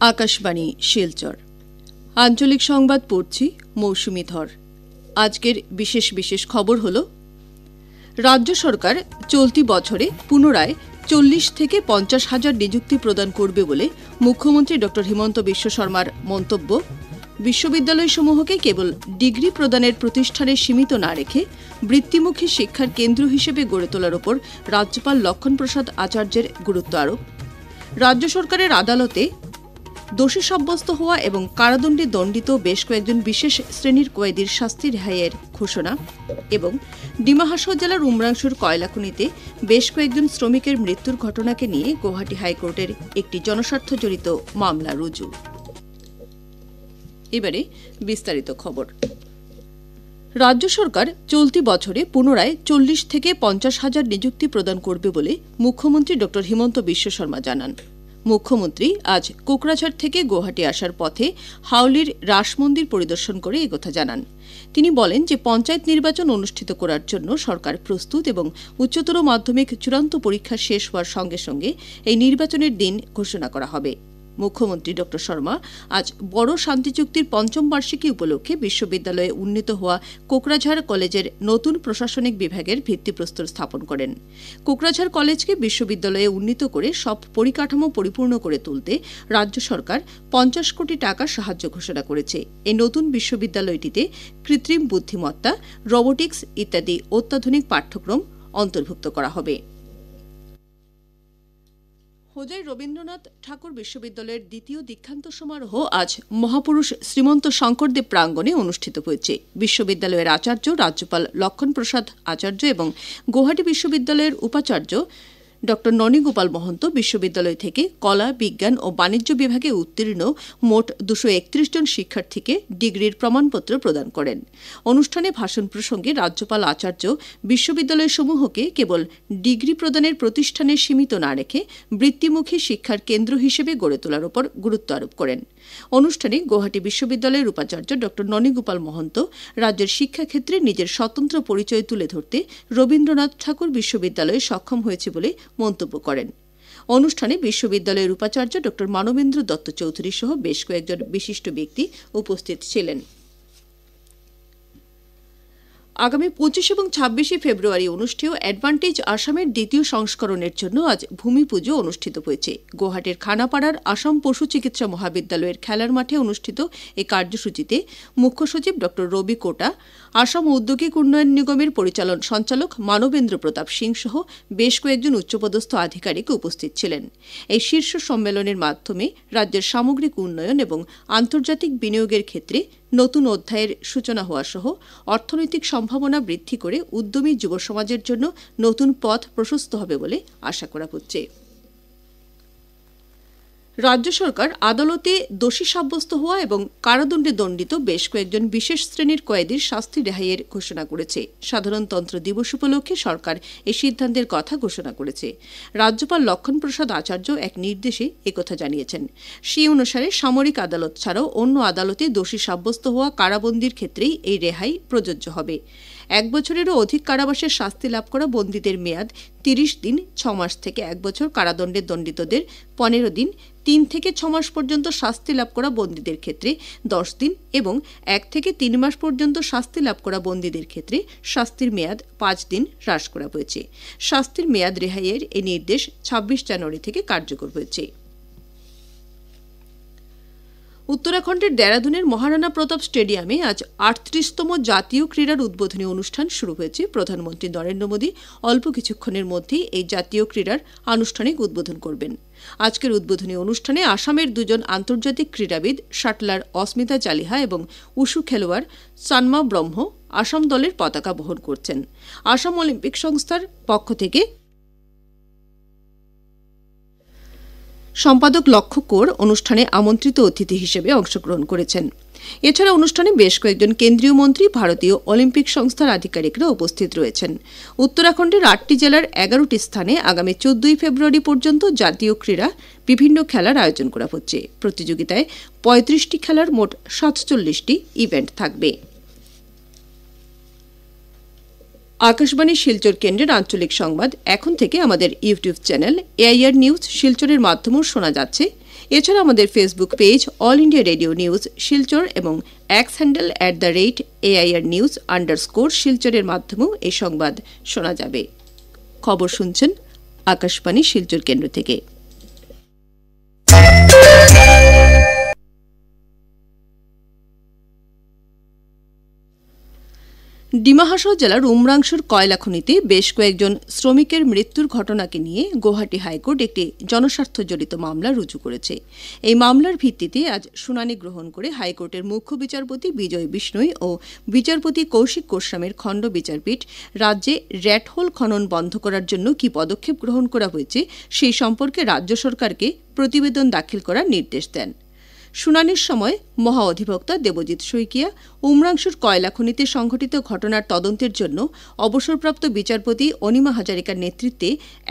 আকাশবাণী শিলচর আঞ্চলিক সংবাদ পড়ছি মৌসুমী ধর। আজকের বিশেষ বিশেষ খবর হল, রাজ্য সরকার চলতি বছরে পুনরায় ৪০ থেকে ৫০ হাজার নিযুক্তি প্রদান করবে বলে মুখ্যমন্ত্রী ড হিমন্ত বিশ্ব শর্মার মন্তব্য। বিশ্ববিদ্যালয়সমূহকে কেবল ডিগ্রি প্রদানের প্রতিষ্ঠানে সীমিত না রেখে বৃত্তিমুখী শিক্ষার কেন্দ্র হিসেবে গড়ে তোলার ওপর রাজ্যপাল লক্ষণ প্রসাদ আচার্যের গুরুত্ব আরোপ। রাজ্য সরকারের আদালতে দোষী সাব্যস্ত হওয়া এবং কারাদণ্ডে দণ্ডিত বেশ কয়েকজন বিশেষ শ্রেণীর কয়েদির শাস্তি রেহাইয়ের ঘোষণা এবং ডিমা হাসাও জেলার উমরাংশুর কয়লাখনিতে বেশ কয়েকজন শ্রমিকের মৃত্যুর ঘটনাকে নিয়ে গুয়াহাটি হাইকোর্টের একটি জনস্বার্থজড়িত মামলা রুজু। এবারে বিস্তারিত খবর। রাজ্য সরকার চলতি বছরে পুনরায় ৪০ থেকে ৫০ হাজার নিযুক্তি প্রদান করবে বলে মুখ্যমন্ত্রী ড হিমন্ত বিশ্ব শর্মা জানান। মুখ্যমন্ত্রী আজ কোকরাঝাড় থেকে গুয়াহাটি আসার পথে হাওলির রাস মন্দির পরিদর্শন করে একথা জানান। তিনি বলেন যে পঞ্চায়েত নির্বাচন অনুষ্ঠিত করার জন্য সরকার প্রস্তুত এবং উচ্চতর মাধ্যমিক চূড়ান্ত পরীক্ষা শেষ হওয়ার সঙ্গে সঙ্গে এই নির্বাচনের দিন ঘোষণা করা হবে। মুখ্যমন্ত্রী ড শর্মা আজ বড় শান্তি চুক্তির পঞ্চম বার্ষিকী উপলক্ষে বিশ্ববিদ্যালয়ে উন্নীত হওয়া কোকরাঝাড় কলেজের নতুন প্রশাসনিক বিভাগের ভিত্তিপ্রস্তর স্থাপন করেন। কোকরাঝাড় কলেজকে বিশ্ববিদ্যালয়ে উন্নীত করে সব পরিকাঠামো পরিপূর্ণ করে তুলতে রাজ্য সরকার ৫০ কোটি টাকা সাহায্য ঘোষণা করেছে। এই নতুন বিশ্ববিদ্যালয়টিতে কৃত্রিম বুদ্ধিমত্তা, রোবোটিক্স ইত্যাদি অত্যাধুনিক পাঠ্যক্রম অন্তর্ভুক্ত করা হবে। হোজাই রবীন্দ্রনাথ ঠাকুর বিশ্ববিদ্যালয়ের দ্বিতীয় দীক্ষান্ত সমারোহ আজ মহাপুরুষ শ্রীমন্ত শঙ্করদেব প্রাঙ্গণে অনুষ্ঠিত হয়েছে। বিশ্ববিদ্যালয়ের আচার্য রাজ্যপাল লক্ষণ প্রসাদ আচার্য এবং গুয়াহাটি বিশ্ববিদ্যালয়ের উপাচার্য ড ননীগোপাল মহন্ত বিশ্ববিদ্যালয় থেকে কলা, বিজ্ঞান ও বাণিজ্য বিভাগে উত্তীর্ণ মোট ২৩১ জন শিক্ষার্থীকে ডিগ্রির প্রমাণপত্র প্রদান করেন। অনুষ্ঠানে ভাষণ প্রসঙ্গে রাজ্যপাল আচার্য বিশ্ববিদ্যালয়সমূহকে কেবল ডিগ্রি প্রদানের প্রতিষ্ঠানে সীমিত না রেখে বৃত্তিমুখী শিক্ষার কেন্দ্র হিসেবে গড়ে তোলার উপর গুরুত্ব আরোপ করেন। অনুষ্ঠানে গুয়াহাটি বিশ্ববিদ্যালয়ের উপাচার্য ড ননীগোপাল মহন্ত রাজ্যের শিক্ষাক্ষেত্রে নিজের স্বতন্ত্র পরিচয় তুলে ধরতে রবীন্দ্রনাথ ঠাকুর বিশ্ববিদ্যালয় সক্ষম হয়েছে বলে মন্তব্য করেন। অনুষ্ঠানে বিশ্ববিদ্যালয়ের উপাচার্য ড মানবেন্দ্র দত্ত চৌধুরী সহ বেশ কয়েকজন বিশিষ্ট ব্যক্তি উপস্থিত ছিলেন। আগামী ২৫ এবং ২৬ ফেব্রুয়ারি অনুষ্ঠেয় অ্যাডভান্টেজ আসামের দ্বিতীয় সংস্করণের জন্য আজ ভূমি পুজো অনুষ্ঠিত হয়েছে। গুয়াহাটির খানাপাড়ার আসাম পশু চিকিৎসা মহাবিদ্যালয়ের খেলার মাঠে অনুষ্ঠিত এই কার্যসূচিতে মুখ্য সচিব ড রবি কোটা, আসাম ঔদ্যোগিক উন্নয়ন নিগমের পরিচালন সঞ্চালক মানবেন্দ্র প্রতাপ সিং সহ বেশ কয়েকজন উচ্চপদস্থ আধিকারিক উপস্থিত ছিলেন। এই শীর্ষ সম্মেলনের মাধ্যমে রাজ্যের সামগ্রিক উন্নয়ন এবং আন্তর্জাতিক বিনিয়োগের ক্ষেত্রে নতুন অধ্যায়ের সূচনা হওয়া সহ অর্থনৈতিক সম্ভাবনা বৃদ্ধি করে উদ্যমী যুব সমাজের জন্য নতুন পথ প্রশস্ত হবে বলে আশা করা হচ্ছে। রাজ্য সরকার আদালতে দোষী সাব্যস্ত হওয়া এবং কারাদণ্ডে দণ্ডিত বেশ কয়েকজন বিশেষ শ্রেণীর কয়েদির শাস্তি রেহাইয়ের ঘোষণা করেছে। সাধারণতন্ত্র দিবস উপলক্ষে সরকার এই সিদ্ধান্তের কথা ঘোষণা করেছে। রাজ্যপাল লক্ষণ প্রসাদ আচার্য এক নির্দেশে একথা জানিয়েছেন। সেই অনুসারে সামরিক আদালত ছাড়াও অন্য আদালতে দোষী সাব্যস্ত হওয়া কারাবন্দীর ক্ষেত্রেই এই রেহাই প্রযোজ্য হবে। ১ বছরেরও অধিক কারাবাসের শাস্তি লাভ করা বন্দীদের মেয়াদ ৩০ দিন, ৬ মাস থেকে ১ বছর, কারাদণ্ডে দণ্ডিতদের ১৫ দিন, ৩ থেকে ৬ মাস পর্যন্ত শাস্তি লাভ করা বন্দীদের ক্ষেত্রে ১০ দিন এবং ১ থেকে ৩ মাস পর্যন্ত শাস্তি লাভ করা বন্দীদের ক্ষেত্রে শাস্তির মেয়াদ ৫ দিন হ্রাস করা হয়েছে। শাস্তির মেয়াদ রেহাইয়ের এই নির্দেশ ২৬ জানুয়ারি থেকে কার্যকর হয়েছে। উত্তরাখণ্ডের দেরাদুনের মহারানা প্রতাপ স্টেডিয়ামে আজ ৩৮তম জাতীয় ক্রীড়ার উদ্বোধনী অনুষ্ঠান শুরু হয়েছে। প্রধানমন্ত্রী নরেন্দ্র মোদী অল্প কিছুক্ষণের মধ্যেই এই জাতীয় ক্রীড়ার আনুষ্ঠানিক উদ্বোধন করবেন। আজকের উদ্বোধনী অনুষ্ঠানে আসামের ২ জন আন্তর্জাতিক ক্রীড়াবিদ শাটলার অস্মিতা চালিহা এবং উশু খেলোয়াড় সানমা ব্রহ্ম আসাম দলের পতাকা বহন করছেন। আসাম অলিম্পিক সংস্থার পক্ষ থেকে সম্পাদক লক্ষ্য কোর অনুষ্ঠানে আমন্ত্রিত অতিথি হিসেবে অংশগ্রহণ করেছেন। এছাড়া অনুষ্ঠানে বেশ কয়েকজন কেন্দ্রীয় মন্ত্রী, ভারতীয় অলিম্পিক সংস্থার আধিকারিকরা উপস্থিত রয়েছেন। উত্তরাখণ্ডের ৮টি জেলার ১১টি স্থানে আগামী ১৪ ফেব্রুয়ারি পর্যন্ত জাতীয় ক্রীড়া বিভিন্ন খেলার আয়োজন করা হচ্ছে। প্রতিযোগিতায় ৩৫টি খেলার মোট ৪৭টি ইভেন্ট থাকবে। আকাশবাণী শিলচর কেন্দ্রের আঞ্চলিক সংবাদ এখন থেকে আমাদের ইউটিউব চ্যানেল এআইআর নিউজ শিলচরের মাধ্যমেও শোনা যাচ্ছে। এছাড়া আমাদের Facebook page all India radio news Silchar এবং এক্স হ্যান্ডেল @AIR News_ শিলচরের মাধ্যমেও এই সংবাদ শোনা যাবে। খবর শুনছেন আকাশবাণী শিলচর কেন্দ্র থেকে। ডিমা হাসাও জেলার উমরাংশুর কয়লা খনিতে বেশ কয়েকজন শ্রমিকের মৃত্যুর ঘটনাকে নিয়ে গুয়াহাটি হাইকোর্ট একটি জনস্বার্থ জড়িত মামলা রুজু করেছে। এই মামলার ভিত্তিতে আজ শুনানি গ্রহণ করে হাইকোর্টের মুখ্য বিচারপতি বিজয় বিষ্ণই ও বিচারপতি কৌশিক গোস্বামীর খণ্ড বিচারপীঠ রাজ্যে র্যাটহোল খনন বন্ধ করার জন্য কী পদক্ষেপ গ্রহণ করা হয়েছে সেই সম্পর্কে রাজ্য সরকারকে প্রতিবেদন দাখিল করার নির্দেশ দেন। শুনানির সময় মহা অধিবক্তা দেবজিৎ শইকিয়া উমরাংশুর কয়লা খনিতে সংঘটিত ঘটনার তদন্তের জন্য অবসরপ্রাপ্ত বিচারপতি অনিমা হাজারিকার নেতৃত্বে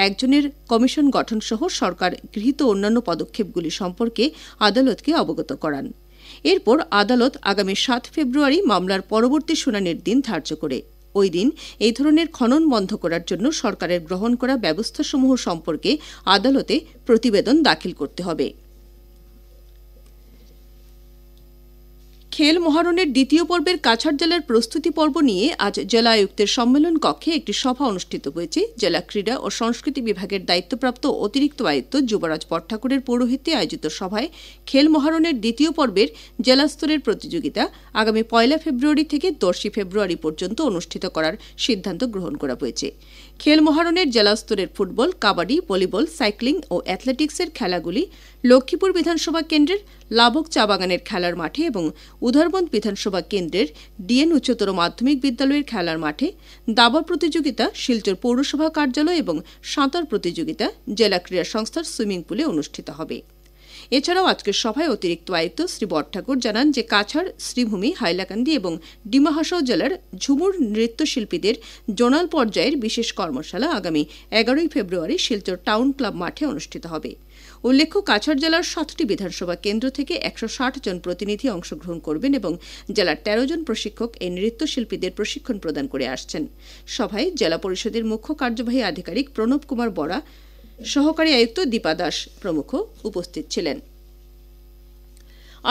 একজনের কমিশন গঠন সহ সরকার গৃহীত অন্যান্য পদক্ষেপগুলি সম্পর্কে আদালতকে অবগত করান। এরপর আদালত আগামী 7 ফেব্রুয়ারি মামলার পরবর্তী শুনানির দিন ধার্য করে ওই দিন এই ধরনের খনন বন্ধ করার জন্য সরকারের গ্রহণ করা ব্যবস্থাসমূহ সম্পর্কে আদালতে প্রতিবেদন দাখিল করতে হবে। খেল মহারণের দ্বিতীয় পর্বের কাছাড় জেলার প্রস্তুতি পর্ব নিয়ে আজ জেলা আয়ুক্তের সম্মেলন কক্ষে একটি সভা অনুষ্ঠিত হয়েছে। জেলা ক্রীড়া ও সংস্কৃতি বিভাগের দায়িত্বপ্রাপ্ত অতিরিক্ত আয়ুক্ত যুবরাজ বটঠাকুরের পৌরোহিত্যে আয়োজিত সভায় খেল মহারণের দ্বিতীয় পর্বের জেলা স্তরের প্রতিযোগিতা আগামী 1 ফেব্রুয়ারি থেকে 10 ফেব্রুয়ারি পর্যন্ত অনুষ্ঠিত করার সিদ্ধান্ত গ্রহণ করা হয়েছে। খেল মহারণের জেলা স্তরের ফুটবল, কাবাডি, ভলিবল, সাইক্লিং ও অ্যাথলেটিক্সের খেলাগুলি লক্ষ্মীপুর বিধানসভা কেন্দ্রের লাবক চা বাগানের খেলার মাঠে এবং উধারবন্দ বিধানসভা কেন্দ্রের ডিএন উচ্চতর মাধ্যমিক বিদ্যালয়ের খেলার মাঠে, দাবা প্রতিযোগিতা শিলচর পৌরসভা কার্যালয় এবং সাঁতার প্রতিযোগিতা জেলা ক্রীড়া সংস্থার সুইমিং পুলে অনুষ্ঠিত হবে। এছাড়াও আজকের সভায় অতিরিক্ত আয়ুক্ত শ্রী বটঠাকুর জানান যে কাছাড়, শ্রীভূমি, হাইলাকান্দি এবং ডিমা হাসাও জেলার ঝুমুর নৃত্যশিল্পীদের জোনাল পর্যায়ের বিশেষ কর্মশালা আগামী 11 ফেব্রুয়ারি শিলচর টাউন ক্লাব মাঠে অনুষ্ঠিত হবে। উল্লেখ্য, কাছাড় জেলার 7টি বিধানসভা কেন্দ্র থেকে 160 জন প্রতিনিধি অংশগ্রহণ করবেন এবং জেলার 13 জন প্রশিক্ষক এই নৃত্যশিল্পীদের প্রশিক্ষণ প্রদান করে আসছেন। সভায় জেলা পরিষদের মুখ্য কার্যবাহী আধিকারিক প্রণব কুমার বরা, সহকারী আয়ুক্ত দীপা দাস প্রমুখ উপস্থিত ছিলেন।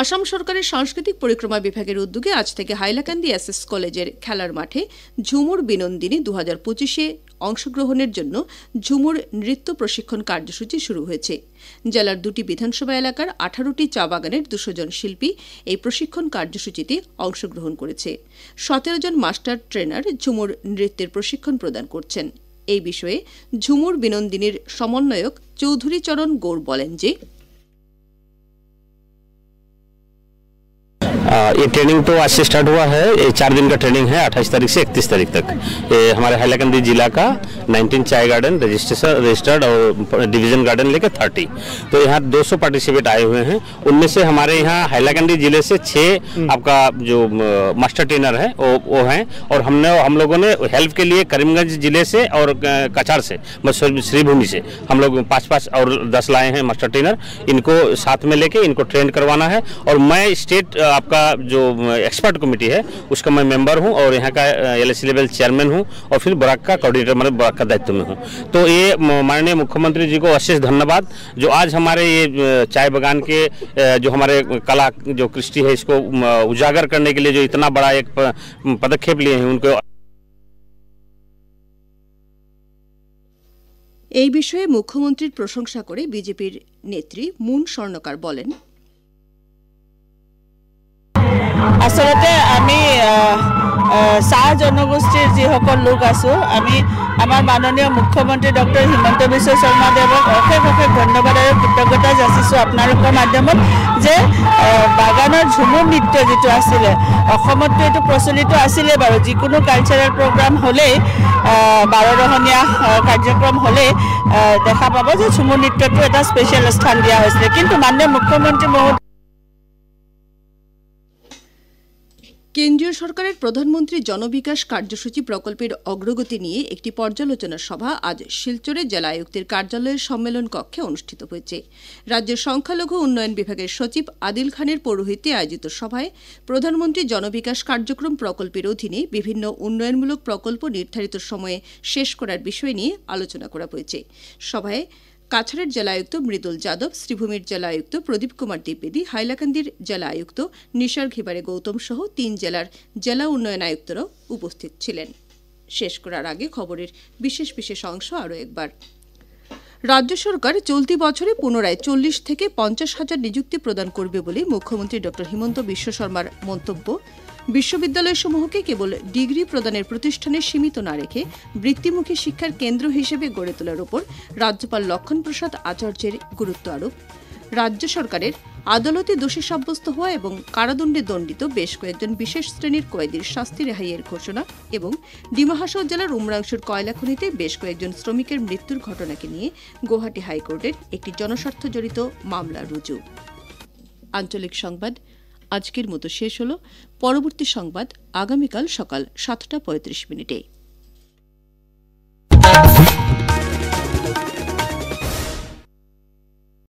আসাম সরকারের সাংস্কৃতিক পরিক্রমা বিভাগের উদ্যোগে আজ থেকে হাইলাকান্দি এসএস কলেজের খেলার মাঠে ঝুমুর বিনোদিনী 2025-এ অংশগ্রহণের জন্য ঝুমুর নৃত্য প্রশিক্ষণ কার্যসূচি শুরু হয়েছে। জেলার 2টি বিধানসভা এলাকার 18টি চা বাগানের 200 জন শিল্পী এই প্রশিক্ষণ কার্যসূচিতে অংশগ্রহণ করেছে। 17 জন মাস্টার ট্রেনার ঝুমুর নৃত্যের প্রশিক্ষণ প্রদান করছেন। এই বিষয়ে ঝুমুর বিনোদিনীর সমন্বয়ক চৌধুরী চরণ গৌর বলেন যে ये ट्रेनिंग तो आज से स्टार्ट हुआ है। ये 4 दिन का ट्रेनिंग है, 28 तारीख से 31 तारीख तक। ये हमारे हाइलाकंदी जिला का 19 चाय गार्डन रजिस्टर्ड और डिवीजन गार्डन लेकर 30, तो यहाँ 200 पार्टिसिपेट आए हुए हैं। उनमें से हमारे यहाँ हाइलाकंदी जिले से 6 आपका जो मास्टर ट्रेनर है वो हैं, और हम लोगों ने हेल्प के लिए करीमगंज जिले से और कछाड़ से, श्रीभूमि से हम लोग 5 और 10 लाए हैं मास्टर ट्रेनर। इनको साथ में लेके इनको ट्रेन करवाना है। और मैं स्टेट आपका जो एक्सपर्ट कमेटी है उसका मैं मेंबर हूं और यहाँ का LSC लेवल चेयरमैन हूं और फिर बराक का कोऑर्डिनेटर, मतलब बराक का दायित्व में हूं। तो ये माननीय मुख्यमंत्री जी को अशेष धन्यवाद, जो आज हमारे ये चाय बागान के जो हमारे कला जो कृष्टि है इसको उजागर करने के लिए जो इतना बड़ा एक पदक्षेप लिए हैं उनको। এই বিষয়ে মুখ্যমন্ত্রীর প্রশংসা করে বিজেপির নেত্রী মুন স্বর্ণকার বলেন, আসলতে আমি চাহ জনগোষ্ঠীৰ যিসকল লোক আছোঁ, আমি আমাৰ মাননীয় মুখ্যমন্ত্ৰী ডক্টৰ হিমন্ত বিশ্ব শৰ্মা দেৱক অশেষ অশেষ ধন্যবাদ আৰু কৃতজ্ঞতা যাচিছোঁ আপোনালোকৰ মাধ্যমত, যে বাগানৰ ঝুমুৰ নৃত্য যিটো আছিলে অসমততো এইটো প্ৰচলিত আছিলে বাৰু। যিকোনো কালচাৰেল প্ৰগ্ৰাম হ'লেই 12ৰহণীয়া কাৰ্যক্ৰম হ'লেই দেখা পাব যে ঝুমুৰ নৃত্যটো এটা স্পেচিয়েল স্থান দিয়া হৈছিলে। কিন্তু মাননীয় মুখ্যমন্ত্ৰী মহোদয় কেন্দ্রীয় সরকারের প্রধানমন্ত্রী জনবিকাশ কার্যসূচি প্রকল্পের অগ্রগতি নিয়ে একটি পর্যালোচনা সভা আজ শিলচরে জেলা আয়ুক্তের কার্যালয়ের সম্মেলন কক্ষে অনুষ্ঠিত হয়েছে। রাজ্যের সংখ্যালঘু উন্নয়ন বিভাগের সচিব আদিল খানের পৌরোহিত্যে আয়োজিত সভায় প্রধানমন্ত্রী জনবিকাশ কার্যক্রম প্রকল্পের অধীনে বিভিন্ন উন্নয়নমূলক প্রকল্প নির্ধারিত সময়ে শেষ করার বিষয় নিয়ে আলোচনা করা হয়েছে। সভায় কাছাড়ের জেলা আয়ুক্ত মৃদুল যাদব, শ্রীভূমির জেলা আয়ুক্ত প্রদীপ কুমার দ্বিবেদী, হাইলাকান্দির জেলা আয়ুক্ত নিসার ঘিবারে গৌতম সহ ৩ জেলার জেলা উন্নয়ন আয়ুক্তরাও উপস্থিত ছিলেন। শেষ করার আগে খবরের বিশেষ বিশেষ অংশ আরও একবার। রাজ্য সরকার চলতি বছরে পুনরায় ৪০ থেকে ৫০ হাজার নিযুক্তি প্রদান করবে বলে মুখ্যমন্ত্রী ড হিমন্ত বিশ্ব শর্মার মন্তব্য। বিশ্ববিদ্যালয়সমূহকে কেবল ডিগ্রি প্রদানের প্রতিষ্ঠানে সীমিত না রেখে বৃত্তিমুখী শিক্ষার কেন্দ্র হিসেবে গড়ে তোলার উপর রাজ্যপাল লক্ষ্মণ প্রসাদ আচার্যের গুরুত্ব আরোপ। রাজ্য সরকারের আদালতে দোষী সাব্যস্ত হওয়া এবং কারাদণ্ডে দণ্ডিত বেশ কয়েকজন বিশেষ শ্রেণীর কয়েদির শাস্তি রেহাইয়ের ঘোষণা এবং ডিমা হাসাও জেলার উমরাংশুর কয়লা খনিতে বেশ কয়েকজন শ্রমিকের মৃত্যুর ঘটনাকে নিয়ে গুয়াহাটি হাইকোর্টের একটি জনস্বার্থ জড়িত মামলা রুজু। আঞ্চলিক সংবাদ আজকের মতো শেষ হল। পরবর্তী সংবাদ আগামীকাল সকাল ৭টা ৩৫ মিনিটে।